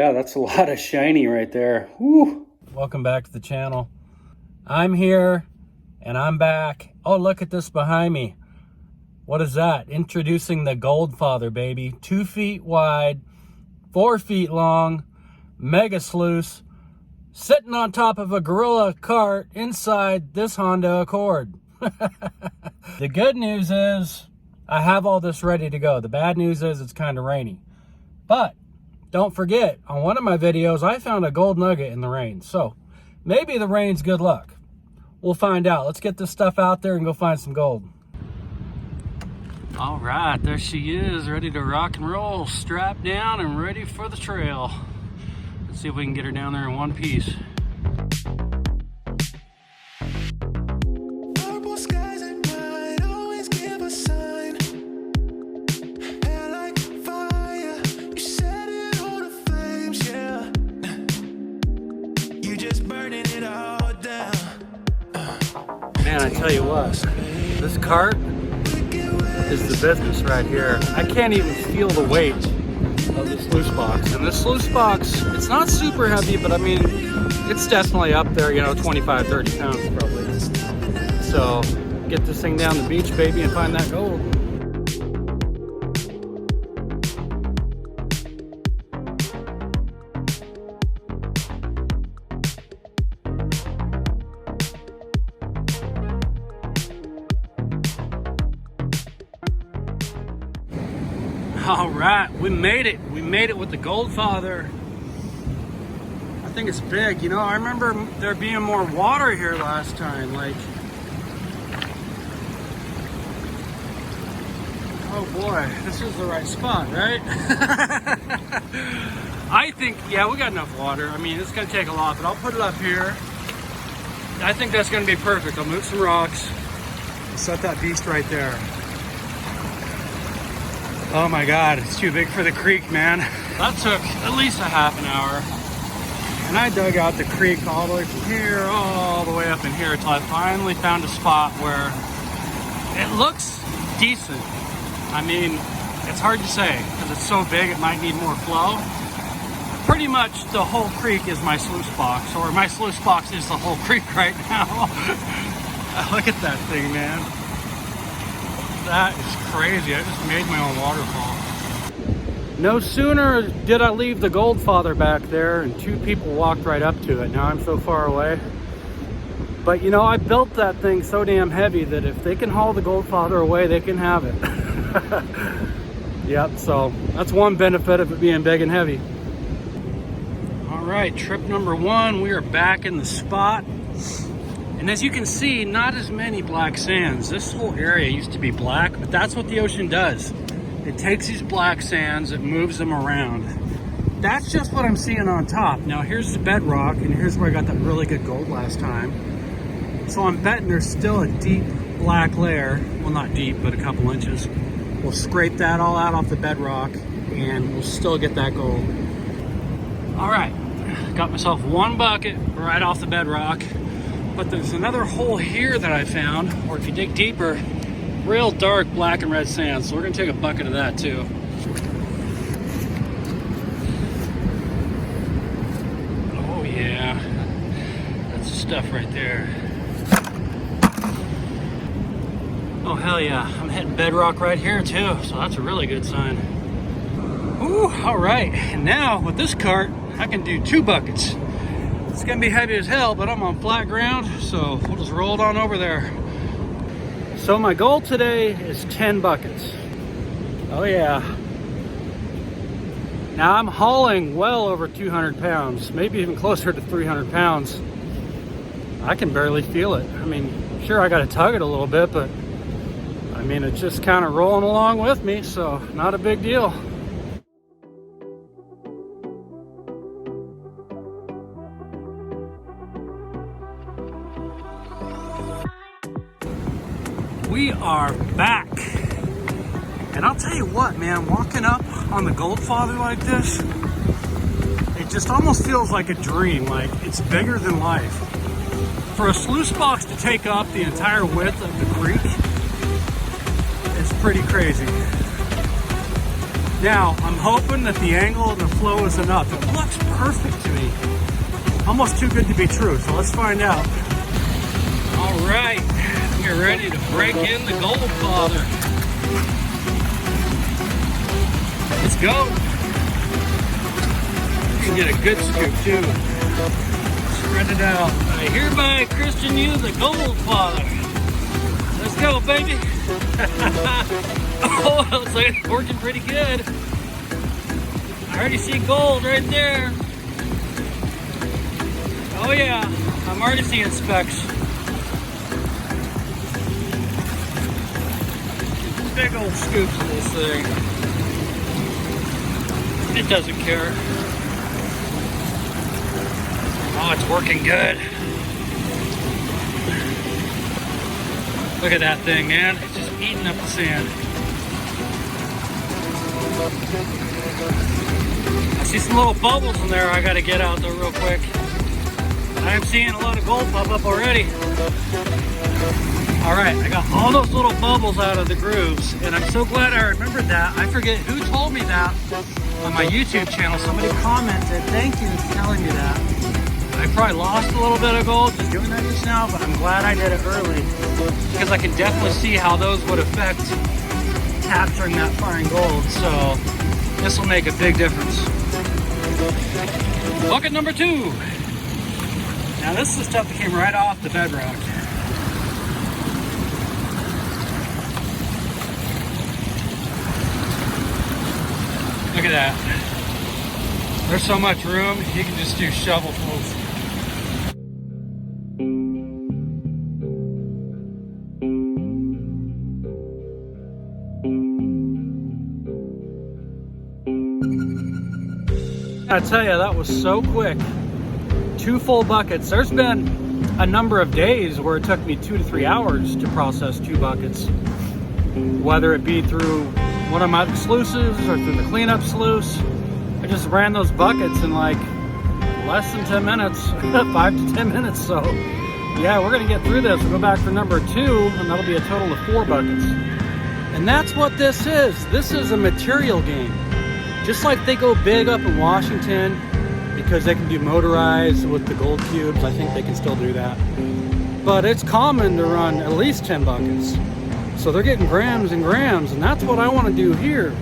yeah, that's a lot of shiny right there. Woo. Welcome back to the channel. I'm here and I'm back. Oh, look at this behind me. What is that? Introducing the Goldfather, baby. 2 feet wide, 4 feet long, mega sluice, sitting on top of a gorilla cart inside this Honda Accord. The good news is I have all this ready to go. The bad news is it's kind of rainy. But don't forget, on one of my videos, I found a gold nugget in the rain. So maybe the rain's good luck. We'll find out. Let's get this stuff out there and go find some gold. All right, there she is, ready to rock and roll, strapped down and ready for the trail. Let's see if we can get her down there in one piece. Purple skies at night always give a sign. Hair like fire, you set it on the flames, yeah. You just burning it all down. Man, I tell you what, this cart is the business right here. I can't even feel the weight of the sluice box. And this sluice box, it's not super heavy, but I mean, it's definitely up there, you know, 25, 30 pounds probably. So get this thing down the beach, baby, and find that gold. All right, we made it. We made it with the Goldfather. I think it's big. You know, I remember there being more water here last time. Like, oh boy, this is the right spot, right? I think, yeah, we got enough water. I mean, it's gonna take a lot, but I'll put it up here. I think that's gonna be perfect. I'll move some rocks and set that beast right there. Oh my God, it's too big for the creek, man. That took at least a half an hour. And I dug out the creek all the way from here, all the way up in here, until I finally found a spot where it looks decent. I mean, it's hard to say, because it's so big, it might need more flow. Pretty much the whole creek is my sluice box, or my sluice box is the whole creek right now. Look at that thing, man. That is crazy. I just made my own waterfall. No sooner did I leave the Goldfather back there and 2 people walked right up to it. Now I'm so far away. But you know, I built that thing so damn heavy that if they can haul the Goldfather away, they can have it. Yep, so that's one benefit of it being big and heavy. All right, trip number 1, we are back in the spot. And as you can see, not as many black sands. This whole area used to be black, but that's what the ocean does. It takes these black sands, it moves them around. That's just what I'm seeing on top. Now here's the bedrock, and here's where I got that really good gold last time. So I'm betting there's still a deep black layer. Well, not deep, but a couple inches. We'll scrape that all out off the bedrock, and we'll still get that gold. All right, got myself 1 bucket right off the bedrock. But there's another hole here that I found, or if you dig deeper, real dark black and red sand. So we're gonna take a bucket of that too. Oh yeah, that's the stuff right there. Oh hell yeah, I'm hitting bedrock right here too, so that's a really good sign. Ooh, all right, and now with this cart, I can do 2 buckets. It's gonna be heavy as hell, but I'm on flat ground, so we'll just roll it on over there. So my goal today is 10 buckets. Oh yeah. Now I'm hauling well over 200 pounds, maybe even closer to 300 pounds. I can barely feel it. I mean, sure, I gotta tug it a little bit, but I mean, it's just kind of rolling along with me, so not a big deal. We are back. And I'll tell you what, man, walking up on the Goldfather like this, it just almost feels like a dream. Like, it's bigger than life. For a sluice box to take up the entire width of the creek, it's pretty crazy. Now, I'm hoping that the angle and the flow is enough. It looks perfect to me. Almost too good to be true, so let's find out. All right, we're ready to break in the Goldfather. Let's go. You can get a good scoop too. Spread it out. I hereby christen you the Goldfather. Let's go, baby. Oh, looks like it's working pretty good. I already see gold right there. Oh yeah, I'm already seeing specks. Big old scoops of this thing. It doesn't care. Oh, it's working good. Look at that thing, man. It's just eating up the sand. I see some little bubbles in there I gotta get out though real quick. I'm seeing a lot of gold pop up already. All right, I got all those little bubbles out of the grooves, and I'm so glad I remembered that. I forget who told me that on my YouTube channel. Somebody commented, thank you for telling me that. I probably lost a little bit of gold just doing that just now, but I'm glad I did it early because I can definitely see how those would affect capturing that fine gold. So this will make a big difference. Bucket number 2. Now this is the stuff that came right off the bedrock. Look at that. There's so much room, you can just do shovelfuls. I tell you, that was so quick. 2 full buckets. There's been a number of days where it took me 2 to 3 hours to process 2 buckets. Whether it be through one of my sluices or through the cleanup sluice. I just ran those buckets in like less than 10 minutes, 5 to 10 minutes. So yeah, we're gonna get through this. We'll go back for number 2 and that'll be a total of 4 buckets. And that's what this is. This is a material game. Just like they go big up in Washington because they can do motorized with the gold cubes. I think they can still do that. But it's common to run at least 10 buckets. So they're getting grams and grams, and that's what I want to do here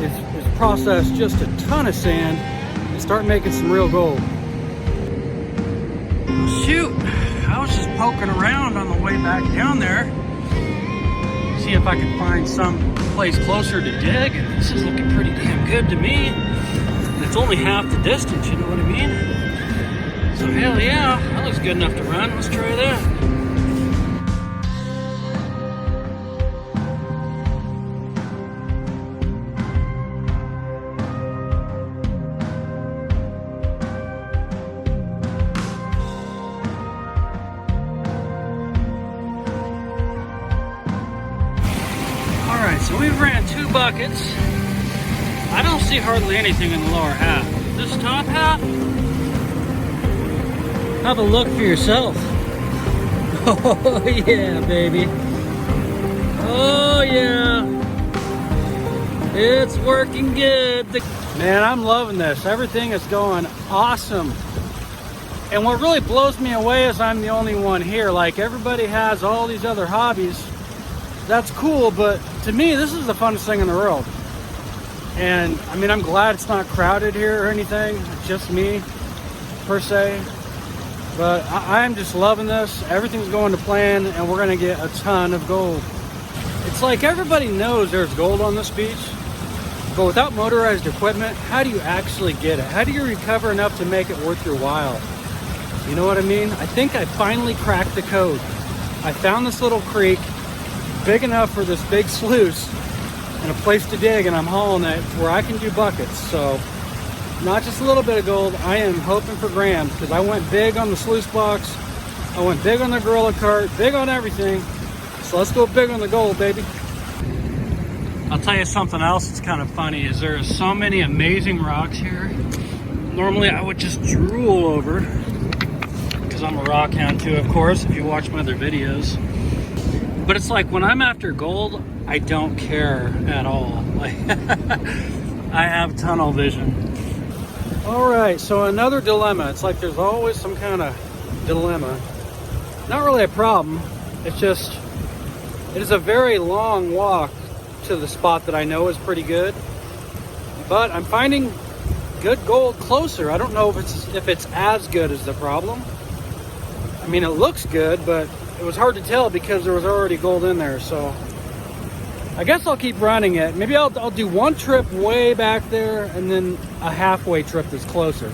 is process just a ton of sand and start making some real gold. Shoot, I was just poking around on the way back down there. See if I could find some place closer to dig, and this is looking pretty damn good to me. It's only half the distance, you know what I mean? So hell yeah, that looks good enough to run. Let's try that. So we've ran 2 buckets. I don't see hardly anything in the lower half. This top half, have a look for yourself. Oh yeah, baby. Oh yeah. It's working good. Man, I'm loving this. Everything is going awesome. And what really blows me away is I'm the only one here. Like everybody has all these other hobbies. That's cool, but to me, this is the funnest thing in the world. And I mean, I'm glad it's not crowded here or anything. It's just me, per se. But I'm just loving this. Everything's going to plan, and we're gonna get a ton of gold. It's like everybody knows there's gold on this beach, but without motorized equipment, how do you actually get it? How do you recover enough to make it worth your while? You know what I mean? I think I finally cracked the code. I found this little creek, big enough for this big sluice and a place to dig, and I'm hauling it where I can do buckets. So not just a little bit of gold, I am hoping for grams, because I went big on the sluice box, I went big on the Gorilla Cart, big on everything. So let's go big on the gold, baby. I'll tell you something else that's kind of funny is there are so many amazing rocks here. Normally I would just drool over, because I'm a rock hound too, of course, if you watch my other videos. But it's like when I'm after gold, I don't care at all. Like, I have tunnel vision. All right, so another dilemma. It's like there's always some kind of dilemma. Not really a problem. It's just, it is a very long walk to the spot that I know is pretty good. But I'm finding good gold closer. I don't know if it's as good as the problem. I mean, it looks good, but it was hard to tell because there was already gold in there. So I guess I'll keep running it. Maybe I'll do one trip way back there and then a halfway trip that's closer.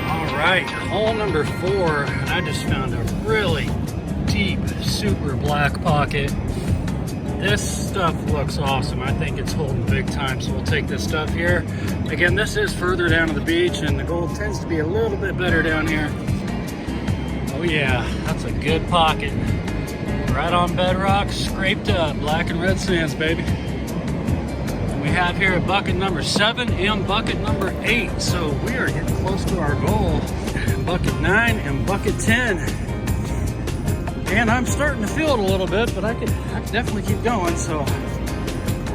All right, hole number 4, and I just found a really deep, super black pocket. This stuff looks awesome. I think it's holding big time, so we'll take this stuff here. Again, this is further down to the beach, and the gold tends to be a little bit better down here. Oh yeah, that's a good pocket. Right on bedrock, scraped up, black and red sands, baby. And we have here bucket number 7 and bucket number 8, so we are getting close to our goal. Bucket 9 and bucket 10. And I'm starting to feel it a little bit, but I could definitely keep going. So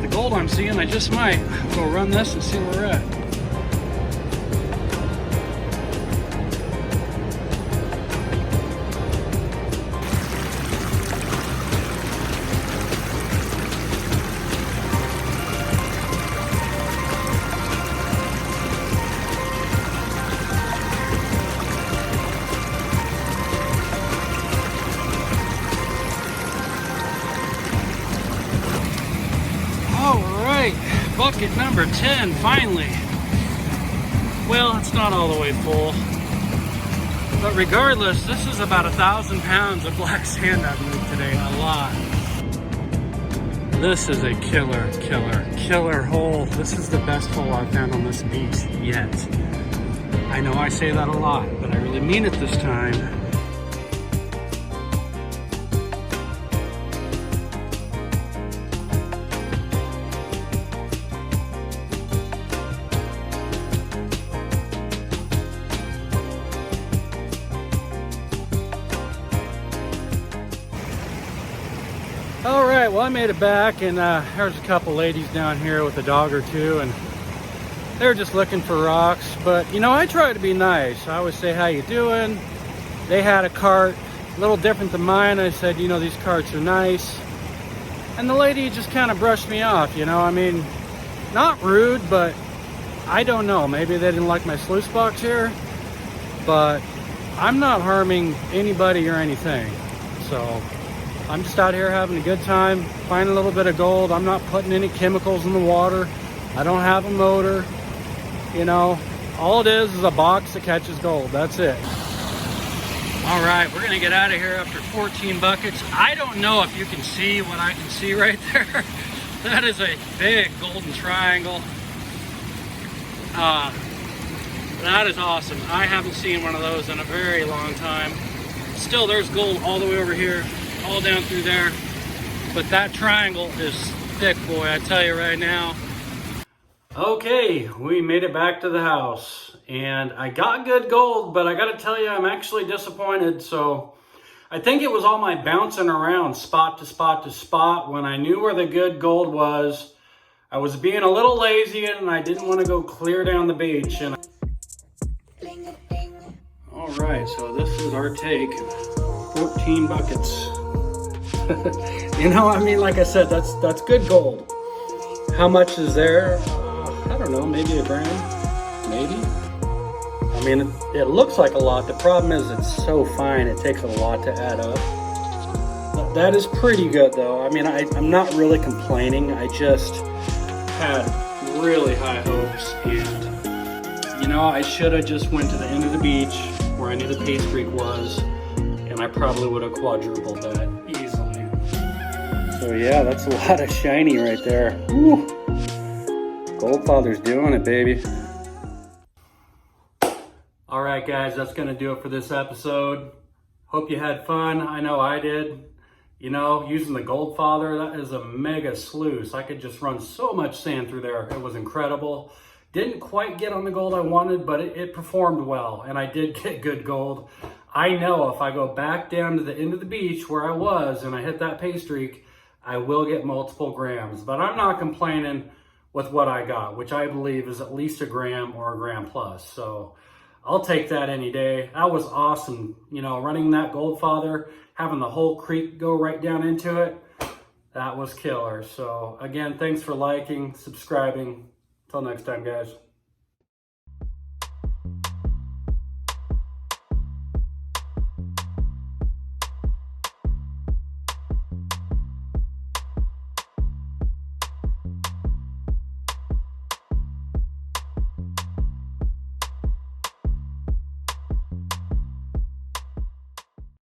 the gold I'm seeing, I just might go run this and see where we're at. Bucket number 10, finally. Well, it's not all the way full. But regardless, this is about 1,000 pounds of black sand I've moved today, a lot. This is a killer hole. This is the best hole I've found on this beach yet. I know I say that a lot, but I really mean it this time. All right, well, I made it back, and there's a couple ladies down here with a dog or two, and they're just looking for rocks. But you know, I try to be nice. I always say, how you doing? They had a cart a little different than mine. I said, you know, these carts are nice. And the lady just kind of brushed me off, you know. I mean, not rude, but I don't know, maybe they didn't like my sluice box here, but I'm not harming anybody or anything. So I'm just out here having a good time, finding a little bit of gold. I'm not putting any chemicals in the water. I don't have a motor. You know, all it is a box that catches gold. That's it. All right, we're gonna get out of here after 14 buckets. I don't know if you can see what I can see right there. That is a big golden triangle. That is awesome. I haven't seen one of those in a very long time. Still, there's gold all the way over here, all down through there. But that triangle is thick, boy, I tell you right now. Okay, we made it back to the house. And I got good gold, but I gotta tell you, I'm actually disappointed. So I think it was all my bouncing around spot to spot to spot when I knew where the good gold was. I was being a little lazy and I didn't want to go clear down the beach. And all right, so this is our take. 14 buckets. You know, I mean, like I said, that's good gold. How much is there? I don't know, maybe $1 grand, maybe. I mean, it looks like a lot. The problem is it's so fine, it takes a lot to add up. That is pretty good though. I mean, I'm not really complaining. I just had really high hopes, and you know, I should have just went to the end of the beach where I knew the Pay Streak was, and I probably would have quadrupled that easily. So yeah, that's a lot of shiny right there. Woo. Goldfather's doing it, baby. All right, guys, that's gonna do it for this episode. Hope you had fun. I know I did. You know, using the Goldfather, that is a mega sluice. I could just run so much sand through there. It was incredible. Didn't quite get on the gold I wanted, but it performed well, and I did get good gold. I know if I go back down to the end of the beach where I was and I hit that pay streak, I will get multiple grams. But I'm not complaining with what I got, which I believe is at least a gram or a gram plus. So I'll take that any day. That was awesome. You know, running that Goldfather, having the whole creek go right down into it, that was killer. So again, thanks for liking, subscribing. Till next time, guys.